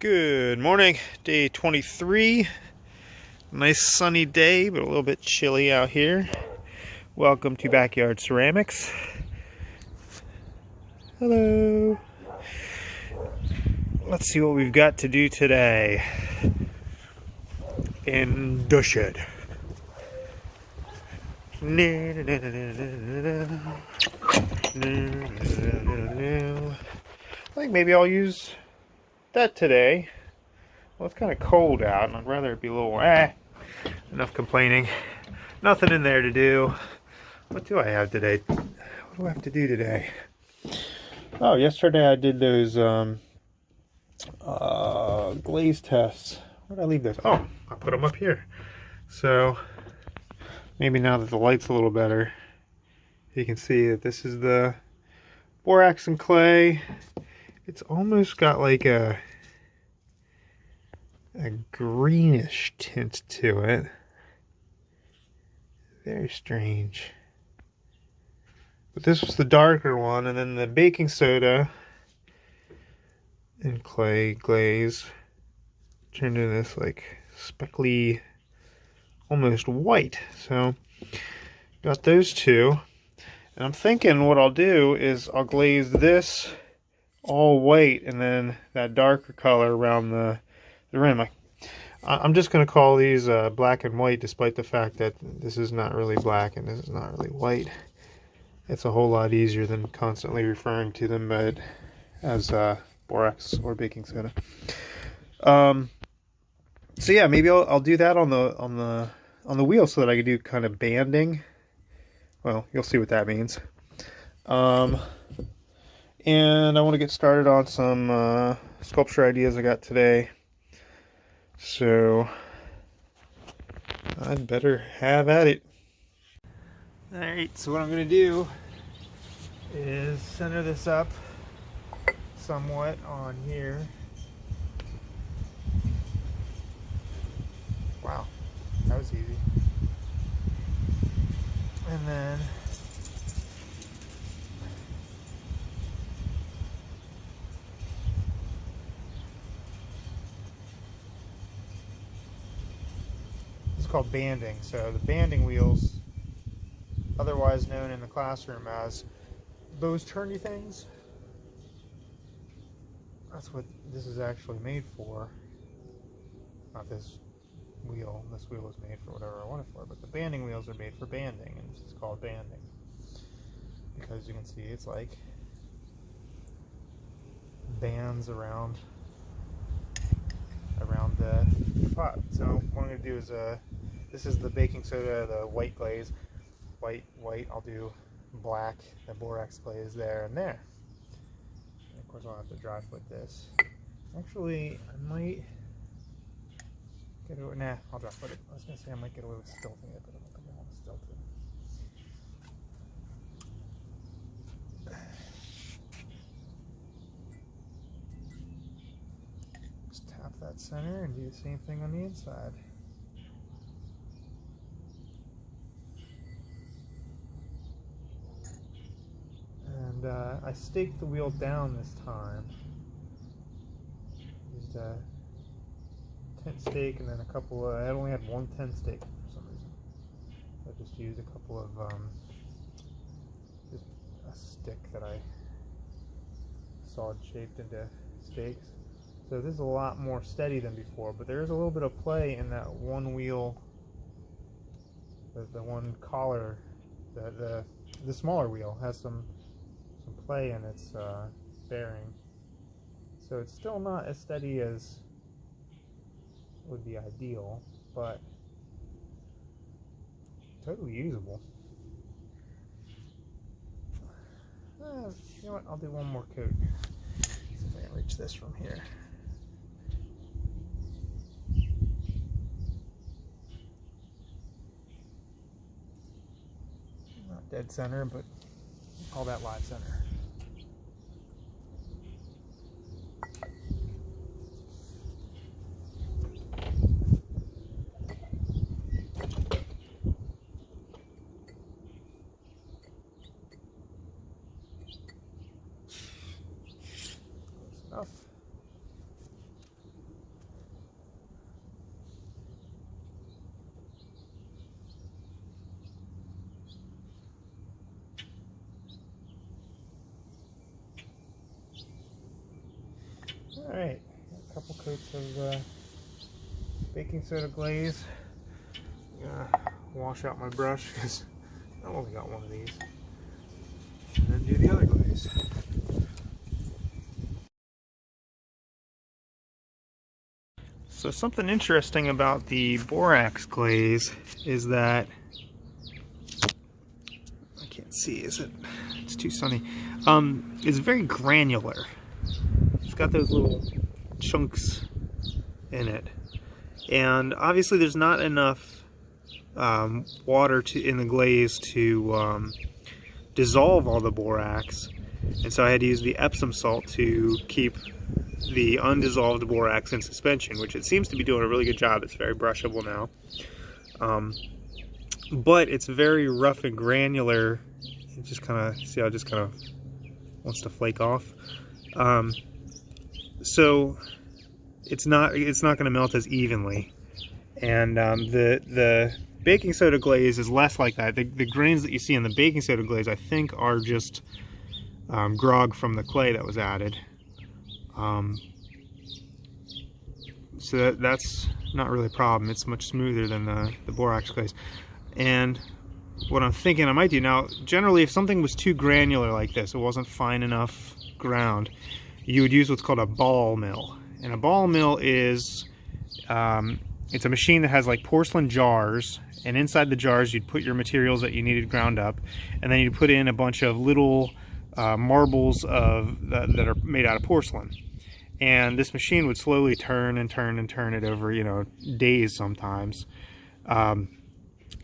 Good morning, day 23. Nice sunny day, but a little bit chilly out here. Welcome to Backyard Ceramics. Hello. Let's see what we've got to do today in the shed. I think maybe I'll use that today. Well, it's kind of cold out, and I'd rather it be a little enough complaining. Nothing in there to do. What do I have today? What do I have to do today? Oh, yesterday I did those glaze tests. Where did I leave those? Oh, I put them up here. So maybe now that the light's a little better, you can see that this is the borax and clay. It's almost got like a greenish tint to it. Very strange. But this was the darker one, and then the baking soda and clay glaze turned into this like speckly, almost white. So got those two, and I'm thinking what I'll do is I'll glaze this all white and then that darker color around the rim. I'm just going to call these black and white, despite the fact that this is not really black and this is not really white. It's a whole lot easier than constantly referring to them as borax or baking soda. So yeah, maybe I'll do that on the wheel so that I can do kind of banding. Well, you'll see what that means. And I want to get started on some sculpture ideas I got today. So I'd better have at it. Alright, so what I'm going to do is center this up somewhat on here. Wow, that was easy. And then it's called banding. So the banding wheels, otherwise known in the classroom as those turny things, that's what this is actually made for. Not this wheel. This wheel is made for whatever I want it for, but the banding wheels are made for banding, and this is called banding because you can see it's like bands around the pot. So what I'm going to do is this is the baking soda, the white glaze, white. I'll do black. The borax glaze there and there. And of course, I'll have to dry foot this. Actually, I might get away. Nah, I'll dry foot it. I was going to say I might get away with stilting it, but I don't think I want to stilt it. Just tap that center and do the same thing on the inside. And I staked the wheel down this time. Used a tent stake and then a couple of, I only had one tent stake for some reason. I just used a couple of, just a stick that I sawed shaped into stakes. So this is a lot more steady than before, but there is a little bit of play in that one wheel, the one collar, the smaller wheel has some play in its bearing. So it's still not as steady as would be ideal, but totally usable. You know what? I'll do one more coat. See if I can reach this from here. Not dead center, but we'll call that live center. Enough. Alright, a couple coats of baking soda glaze. I'm gonna wash out my brush because I only got one of these. And then do the other glaze. So something interesting about the borax glaze is that, I can't see, it's too sunny. It's very granular. It's got those little chunks in it. And obviously there's not enough water in the glaze to dissolve all the borax. And so I had to use the Epsom salt to keep the undissolved borax in suspension, which it seems to be doing a really good job. It's very brushable now. But it's very rough and granular. You just kind of see how it just kind of wants to flake off. So it's not going to melt as evenly. And the baking soda glaze is less like that. The grains that you see in the baking soda glaze, I think, are just grog from the clay that was added. So that's not really a problem. It's much smoother than the borax glaze. And what I'm thinking I might do now, generally if something was too granular like this, it wasn't fine enough ground, you would use what's called a ball mill. And a ball mill is, it's a machine that has like porcelain jars, and inside the jars you'd put your materials that you needed ground up, and then you'd put in a bunch of little marbles that are made out of porcelain. And this machine would slowly turn and turn and turn it over, you know, days sometimes.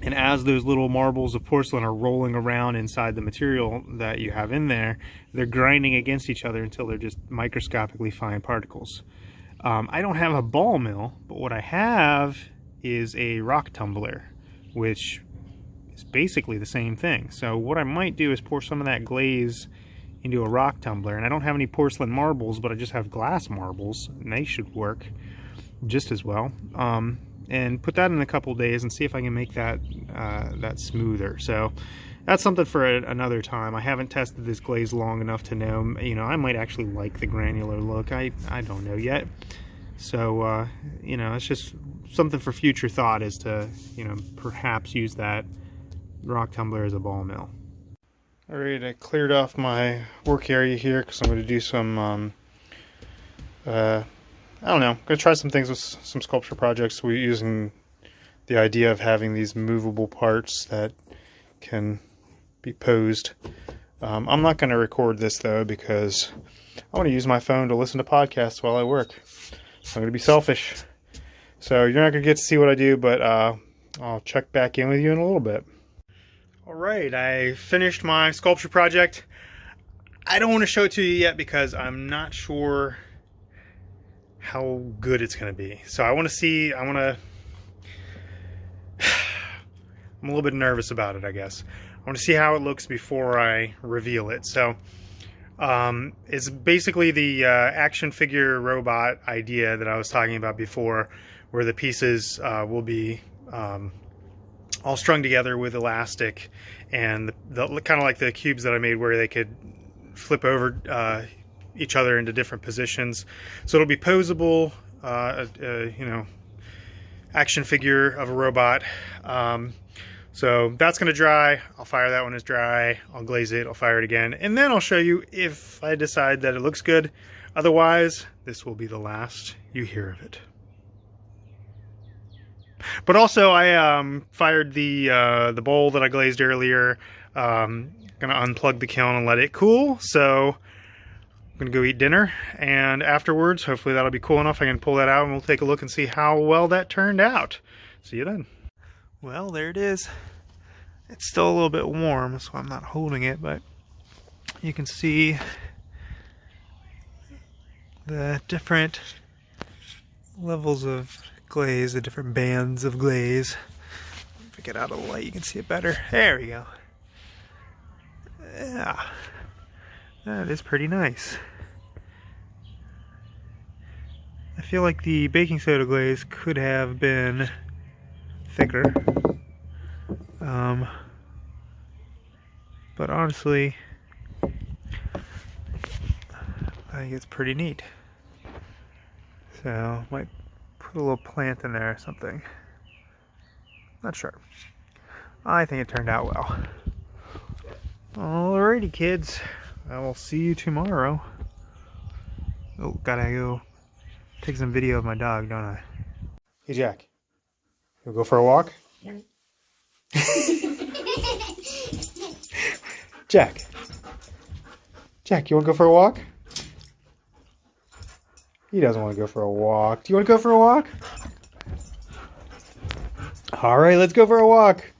And as those little marbles of porcelain are rolling around inside the material that you have in there, they're grinding against each other until they're just microscopically fine particles. I don't have a ball mill, but what I have is a rock tumbler, which is basically the same thing. So what I might do is pour some of that glaze into a rock tumbler, and I don't have any porcelain marbles, but I just have glass marbles, and they should work just as well. And put that in a couple days and see if I can make that that smoother. So that's something for another time. I haven't tested this glaze long enough to know, you know, I might actually like the granular look. I don't know yet. So, you know, it's just something for future thought, is to, you know, perhaps use that rock tumbler as a ball mill. Alright, I cleared off my work area here because I'm going to do some, I don't know, I'm going to try some things with some sculpture projects. We're using the idea of having these movable parts that can be posed. I'm not going to record this though, because I want to use my phone to listen to podcasts while I work. I'm going to be selfish. So you're not going to get to see what I do, but I'll check back in with you in a little bit. Alright, I finished my sculpture project. I don't want to show it to you yet because I'm not sure how good it's going to be. So I want to see, I'm a little bit nervous about it, I guess. I want to see how it looks before I reveal it. So it's basically the action figure robot idea that I was talking about before, where the pieces will be all strung together with elastic, and the kind of like the cubes that I made where they could flip over each other into different positions. So it'll be posable, you know, action figure of a robot. So that's going to dry. I'll fire that when it's dry. I'll glaze it. I'll fire it again. And then I'll show you if I decide that it looks good. Otherwise, this will be the last you hear of it. But also, I fired the bowl that I glazed earlier. Gonna unplug the kiln and let it cool. So I'm gonna go eat dinner, and afterwards, hopefully that'll be cool enough I can pull that out and we'll take a look and see how well that turned out. See you then. Well, there it is. It's still a little bit warm, so I'm not holding it, but you can see the different levels of glaze, the different bands of glaze. If I get out of the light, you can see it better. There we go. Yeah, that is pretty nice. I feel like the baking soda glaze could have been thicker. But honestly, I think it's pretty neat. So, might put a little plant in there or something. Not sure. I think it turned out well. Alrighty, kids. I will see you tomorrow. Oh, gotta go take some video of my dog, don't I? Hey, Jack. You'll go for a walk? Jack. Jack, you want to go for a walk? He doesn't want to go for a walk. Do you want to go for a walk? Alright, let's go for a walk.